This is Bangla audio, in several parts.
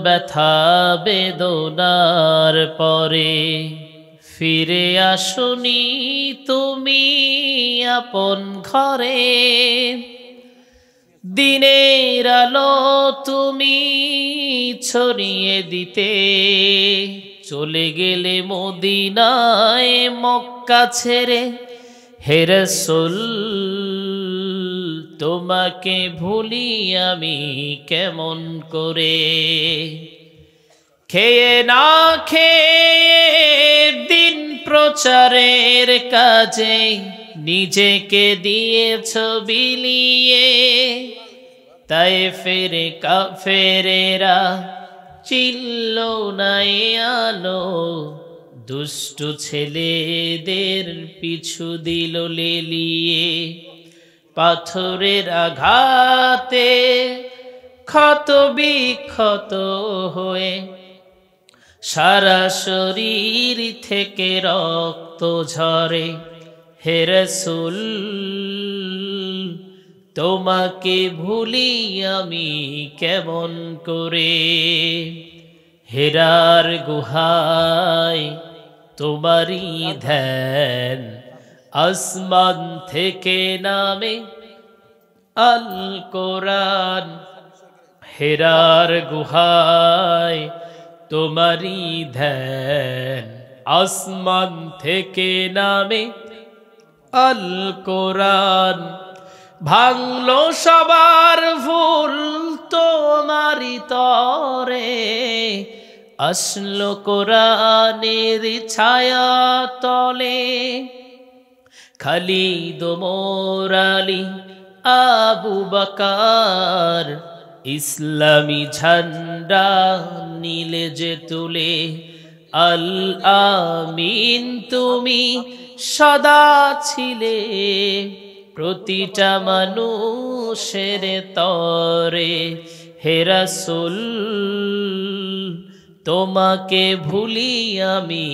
ব্যথা বেদনার পরে ফিরে আসনি তুমি আপন ঘরে। দিনের আলো তুমি ছড়িয়ে দিতে চলে গেলে মদিনায় মক্কা ছেড়ে। হে রাসূল তোমাকে ভুলি আমি কেমন করে। খেয়ে না খেয়ে দিন প্রচারের কাজে নিজেকে দিয়েছ বিলিয়ে। তাই ফেরে কাফেরেরা চিল্ল নাই আলো, দুষ্ট ছেলেদের পিছু দিল লেলিয়ে। পাথরের আঘাতে ক্ষত বিক্ষত হয়ে সারা শরীর থেকে রক্ত ঝরে। হে রাসূল তোমাকে ভুলি আমি কেমন করে। হেরার গুহায় তোমারই ধ্যান আসমান থেকে নামে আল কোরআন। হেরার গুহায় তোমারই ধ্যান আসমান থেকে নামে আল কোরআন। ভাঙলো সবার ভুল তোমারই তরে, আসলো কোরআনের ছায়া তলে। খালিদ ওমর আলী আবু বকর ইসলামী ঝান্ডা নীলে যে তুলে। আল আমিন তুমি সদা ছিলে প্রতিটা মানুষের তরে। হে রাসূল তোমাকে ভুলি আমি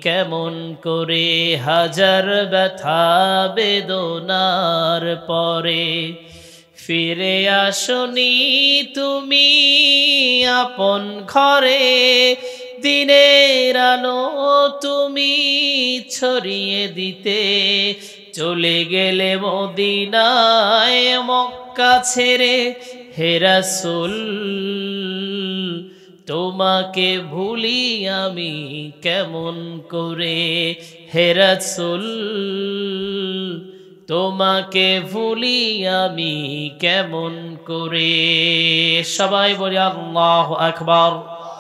কেমন করে। হাজার ব্যথা বেদনার পরে ফিরে আসনি তুমি আপন ঘরে। দিনের আলো তুমি ছড়িয়ে দিতে চলে গেলে মদিনায় মক্কা ছেড়ে। হে রাসূল তোমাকে ভুলি আমি কেমন করে। হে রাসূল তোমাকে ভুলি আমি কেমন করে। সবাই বলি আল্লাহু আকবার।